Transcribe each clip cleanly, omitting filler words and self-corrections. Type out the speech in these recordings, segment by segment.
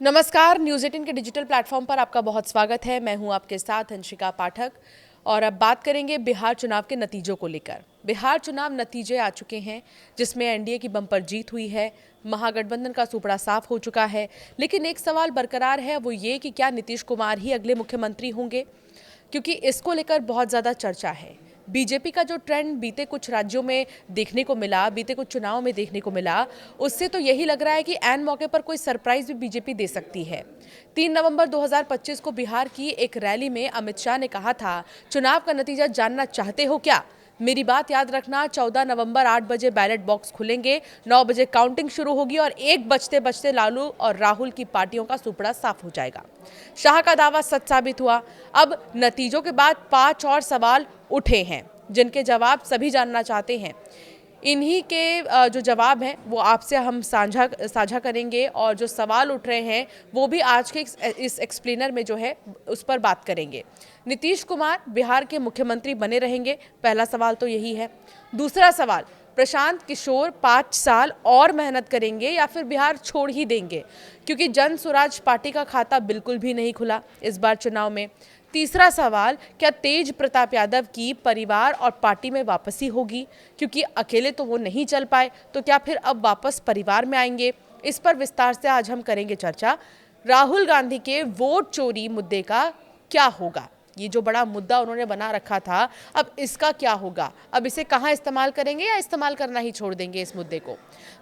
नमस्कार, न्यूज़ 18 के digital platform पर आपका बहुत स्वागत है। मैं हूं आपके साथ हंसिका पाठक और अब बात करेंगे बिहार चुनाव के नतीजों को लेकर। बिहार चुनाव नतीजे आ चुके हैं जिसमें एनडीए की बम्पर जीत हुई है, महागठबंधन का सुपड़ा साफ हो चुका है। लेकिन एक सवाल बरकरार है, वो ये कि क्या नीतीश कुमार ही अगले मुख्यमंत्री होंगे, क्योंकि इसको लेकर बहुत ज़्यादा चर्चा है। बीजेपी का जो ट्रेंड बीते कुछ राज्यों में देखने को मिला, बीते कुछ चुनाव में देखने को मिला, उससे तो यही लग रहा है कि ऐन मौके पर कोई सरप्राइज भी बीजेपी दे सकती है। 3 नवंबर 2025 को बिहार की एक रैली में अमित शाह ने कहा था, चुनाव का नतीजा जानना चाहते हो क्या? मेरी बात याद रखना, 14 नवंबर 8 बजे बैलेट बॉक्स खुलेंगे, 9 बजे काउंटिंग शुरू होगी और 1 बजते बजते लालू और राहुल की पार्टियों का सुपड़ा साफ हो जाएगा। शाह का दावा सच साबित हुआ। अब नतीजों के बाद 5 और सवाल उठे हैं जिनके जवाब सभी जानना चाहते हैं। इन्हीं के जो जवाब हैं वो आपसे हम साझा करेंगे और जो सवाल उठ रहे हैं वो भी आज के इस एक्सप्लेनर में जो है उस पर बात करेंगे। नीतीश कुमार बिहार के मुख्यमंत्री बने रहेंगे, पहला सवाल तो यही है। दूसरा सवाल, प्रशांत किशोर 5 साल और मेहनत करेंगे या फिर बिहार छोड़ ही देंगे, क्योंकि जन स्वराज पार्टी का खाता बिल्कुल भी नहीं खुला इस बार चुनाव में। तीसरा सवाल, क्या तेज प्रताप यादव की परिवार और पार्टी में वापसी होगी, क्योंकि अकेले तो वो नहीं चल पाए, तो क्या फिर अब वापस परिवार में आएंगे? इस पर विस्तार से आज हम करेंगे चर्चा। राहुल गांधी के वोट चोरी मुद्दे का क्या होगा? ये जो बड़ा मुद्दा उन्होंने बना रखा था, अब इसका क्या होगा? अब इसे कहाँ इस्तेमाल करेंगे या इस्तेमाल करना ही छोड़ देंगे इस मुद्दे को?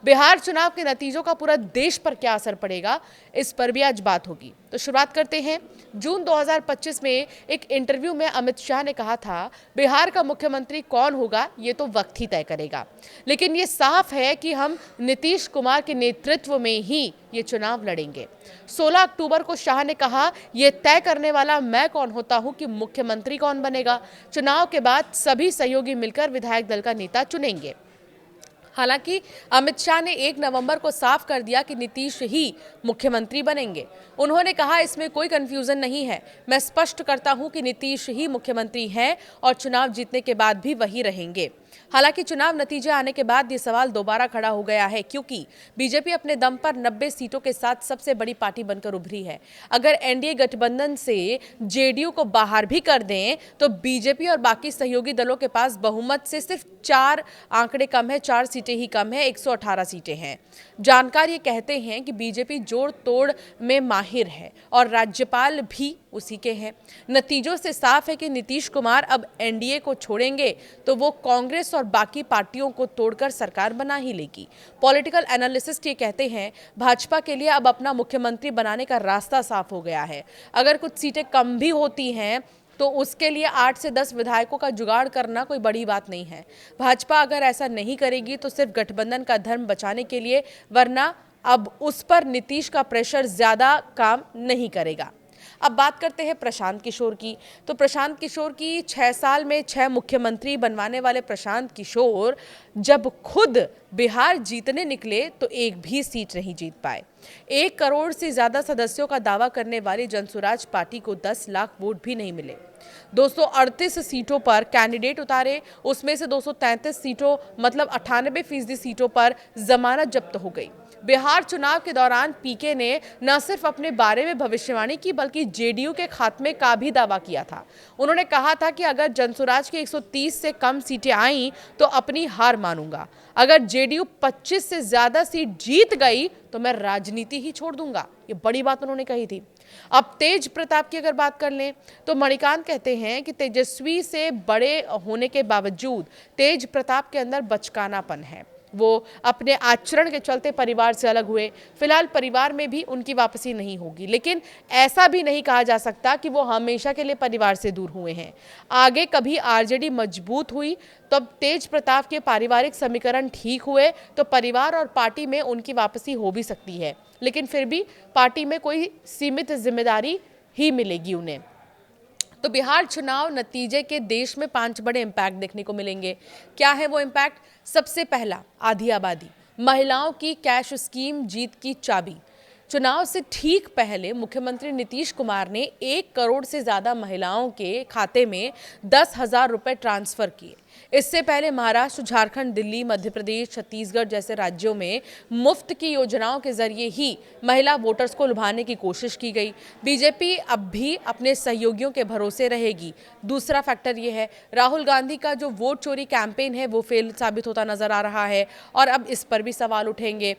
बिहार चुनाव के नतीजों का पूरा देश पर क्या असर पड़ेगा, इस पर भी आज बात होगी। तो शुरुआत करते हैं। जून 2025 में एक इंटरव्यू में अमित शाह ने कहा था, बिहार का मुख्यमंत्री कौन होगा ये तो वक्त ही तय करेगा, लेकिन ये साफ है कि हम नीतीश कुमार के नेतृत्व में ही ये चुनाव लड़ेंगे। 16 अक्टूबर को शाह ने कहा, ये तय करने वाला मैं कौन होता हूं कि मुख्यमंत्री कौन बनेगा। चुनाव के बाद सभी सहयोगी मिलकर विधायक दल का नेता चुनेंगे। हालांकि अमित शाह ने 1 नवंबर को साफ कर दिया कि नीतीश ही मुख्यमंत्री बनेंगे। उन्होंने कहा, इसमें कोई कंफ्यूजन नहीं है, मैं स्पष्ट करता हूं कि नीतीश ही मुख्यमंत्री हैं और चुनाव जीतने के बाद भी वही रहेंगे। हालांकि चुनाव नतीजे आने के बाद ये सवाल दोबारा खड़ा हो गया है, क्योंकि बीजेपी अपने दम पर 90 सीटों के साथ सबसे बड़ी पार्टी बनकर उभरी है। अगर एनडीए गठबंधन से जेडीयू को बाहर भी कर दें तो बीजेपी और बाकी सहयोगी दलों के पास बहुमत से सिर्फ 4 आंकड़े कम है, 4 सीटें ही कम है, 118 सीटें हैं। जानकार ये कहते हैं कि बीजेपी जोड़ तोड़ में माहिर है और राज्यपाल भी उसी के हैं। नतीजों से साफ है कि नीतीश कुमार अब एनडीए को छोड़ेंगे तो वो कांग्रेस और बाकी पार्टियों को तोड़कर सरकार बना ही लेगी। पॉलिटिकल एनालिसिस्ट ये कहते हैं, भाजपा के लिए अब अपना मुख्यमंत्री बनाने का रास्ता साफ हो गया है। अगर कुछ सीटें कम भी होती हैं तो उसके लिए 8 से 10 विधायकों का जुगाड़ करना कोई बड़ी बात नहीं है। भाजपा अगर ऐसा नहीं करेगी तो सिर्फ गठबंधन का धर्म बचाने के लिए, वरना अब उस पर नीतीश का प्रेशर ज्यादा काम नहीं करेगा। अब बात करते हैं प्रशांत किशोर की। तो प्रशांत किशोर की 6 साल में 6 मुख्यमंत्री बनवाने वाले प्रशांत किशोर जब खुद बिहार जीतने निकले तो एक भी सीट नहीं जीत पाए। 1 करोड़ से ज्यादा सदस्यों का दावा करने वाली जनसुराज पार्टी को 10 लाख वोट भी नहीं मिले। 238 सीटों पर कैंडिडेट उतारे, उसमें से 233 सीटों मतलब 98% सीटों पर जमानत जब्त हो गई। बिहार चुनाव के दौरान पीके ने न सिर्फ अपने बारे में भविष्यवाणी की बल्कि जेडीयू के खात्मे का भी दावा किया था। उन्होंने कहा था कि अगर जनसुराज की 130 से कम सीटें आईं तो अपनी हार मानूंगा, अगर जेडीयू 25 से ज्यादा सीट जीत गई तो मैं राजनीति ही छोड़ दूंगा। ये बड़ी बात उन्होंने कही थी। अब तेज प्रताप की अगर बात कर लें तो मणिकांत कहते हैं कि तेजस्वी से बड़े होने के बावजूद तेज प्रताप के अंदर बचकानापन है। वो अपने आचरण के चलते परिवार से अलग हुए। फिलहाल परिवार में भी उनकी वापसी नहीं होगी, लेकिन ऐसा भी नहीं कहा जा सकता कि वो हमेशा के लिए परिवार से दूर हुए हैं। आगे कभी आरजेडी मजबूत हुई तो अब तेज प्रताप के पारिवारिक समीकरण ठीक हुए तो परिवार और पार्टी में उनकी वापसी हो भी सकती है, लेकिन फिर भी पार्टी में कोई सीमित जिम्मेदारी ही मिलेगी उन्हें। तो बिहार चुनाव नतीजे के देश में 5 बड़े इम्पैक्ट देखने को मिलेंगे। क्या है वो इम्पैक्ट? सबसे पहला, आधी आबादी, महिलाओं की कैश स्कीम जीत की चाबी। चुनाव से ठीक पहले मुख्यमंत्री नीतीश कुमार ने 1 करोड़ से ज़्यादा महिलाओं के खाते में 10,000 रुपये ट्रांसफ़र किए। इससे पहले महाराष्ट्र, झारखंड, दिल्ली, मध्य प्रदेश, छत्तीसगढ़ जैसे राज्यों में मुफ्त की योजनाओं के जरिए ही महिला वोटर्स को लुभाने की कोशिश की गई। बीजेपी अब भी अपने सहयोगियों के भरोसे रहेगी। दूसरा फैक्टर ये है, राहुल गांधी का जो वोट चोरी कैंपेन है वो फेल साबित होता नजर आ रहा है और अब इस पर भी सवाल उठेंगे।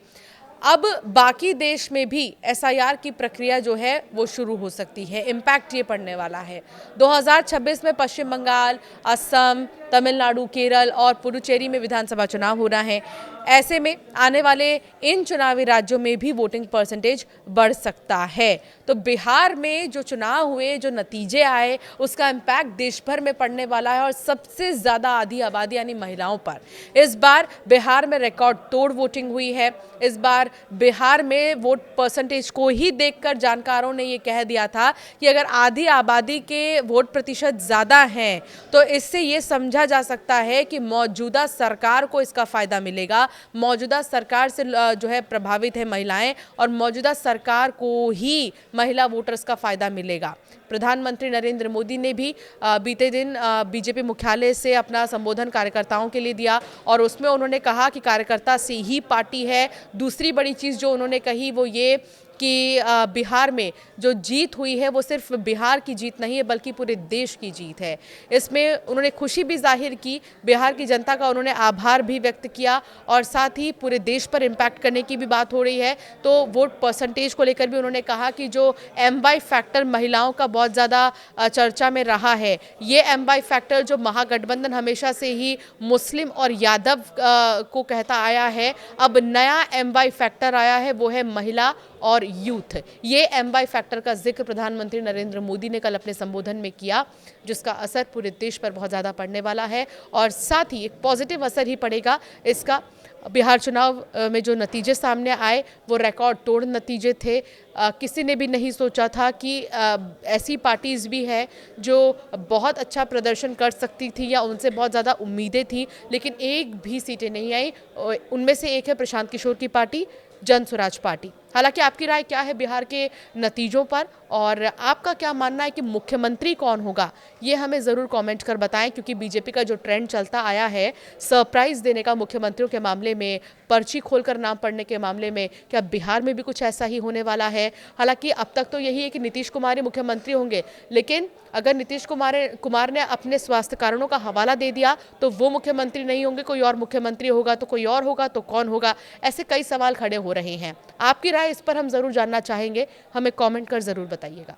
अब बाकी देश में भी एसआईआर की प्रक्रिया जो है वो शुरू हो सकती है। इम्पैक्ट ये पड़ने वाला है। 2026 में पश्चिम बंगाल, असम, तमिलनाडु, केरल और पुडुचेरी में विधानसभा चुनाव होना है। ऐसे में आने वाले इन चुनावी राज्यों में भी वोटिंग परसेंटेज बढ़ सकता है। तो बिहार में जो चुनाव हुए, जो नतीजे आए, उसका इम्पैक्ट देश भर में पड़ने वाला है और सबसे ज़्यादा आधी आबादी यानी महिलाओं पर। इस बार बिहार में रिकॉर्ड तोड़ वोटिंग हुई है। इस बार बिहार में वोट परसेंटेज को ही देखकर जानकारों ने ये कह दिया था कि अगर आधी आबादी के वोट प्रतिशत ज़्यादा हैं तो इससे ये समझा जा सकता है कि मौजूदा सरकार को इसका फ़ायदा मिलेगा। मौजूदा सरकार से जो है प्रभावित है महिलाएं और मौजूदा सरकार को ही महिला वोटर्स का फ़ायदा मिलेगा। प्रधानमंत्री नरेंद्र मोदी ने भी बीते दिन बीजेपी मुख्यालय से अपना संबोधन कार्यकर्ताओं के लिए दिया और उसमें उन्होंने कहा कि कार्यकर्ता से ही पार्टी है। दूसरी बड़ी चीज़ जो उन्होंने कही वो ये कि बिहार में जो जीत हुई है वो सिर्फ बिहार की जीत नहीं है बल्कि पूरे देश की जीत है। इसमें उन्होंने खुशी भी जाहिर की, बिहार की जनता का उन्होंने आभार भी व्यक्त किया और साथ ही पूरे देश पर इम्पैक्ट करने की भी बात हो रही है। तो वोट परसेंटेज को लेकर भी उन्होंने कहा कि जो एमवाई फैक्टर महिलाओं का बहुत ज़्यादा चर्चा में रहा है, ये एमवाई फैक्टर जो महागठबंधन हमेशा से ही मुस्लिम और यादव को कहता आया है, अब नया एमवाई फैक्टर आया है, वो है महिला और यूथ। ये एमवाई फैक्टर का जिक्र प्रधानमंत्री नरेंद्र मोदी ने कल अपने संबोधन में किया, जिसका असर पूरे देश पर बहुत ज़्यादा पड़ने वाला है और साथ ही एक पॉजिटिव असर ही पड़ेगा इसका। बिहार चुनाव में जो नतीजे सामने आए वो रिकॉर्ड तोड़ नतीजे थे। किसी ने भी नहीं सोचा था कि ऐसी पार्टीज़ भी है जो बहुत अच्छा प्रदर्शन कर सकती थी या उनसे बहुत ज़्यादा उम्मीदें थी, लेकिन एक भी सीटें नहीं आई। उनमें से एक है प्रशांत किशोर की पार्टी, जन स्वराज पार्टी। हालांकि आपकी राय क्या है बिहार के नतीजों पर और आपका क्या मानना है कि मुख्यमंत्री कौन होगा, ये हमें ज़रूर कमेंट कर बताएं, क्योंकि बीजेपी का जो ट्रेंड चलता आया है सरप्राइज़ देने का मुख्यमंत्रियों के मामले में, पर्ची खोलकर नाम पढ़ने के मामले में, क्या बिहार में भी कुछ ऐसा ही होने वाला है? हालांकि अब तक तो यही है कि नीतीश कुमार ही मुख्यमंत्री होंगे, लेकिन अगर नीतीश कुमार ने अपने स्वास्थ्य कारणों का हवाला दे दिया तो वो मुख्यमंत्री नहीं होंगे, कोई और मुख्यमंत्री होगा, तो कोई और होगा तो कौन होगा? ऐसे कई सवाल खड़े हो रहे हैं। आपकी राय इस पर हम ज़रूर जानना चाहेंगे, हमें कमेंट कर ज़रूर बताइएगा।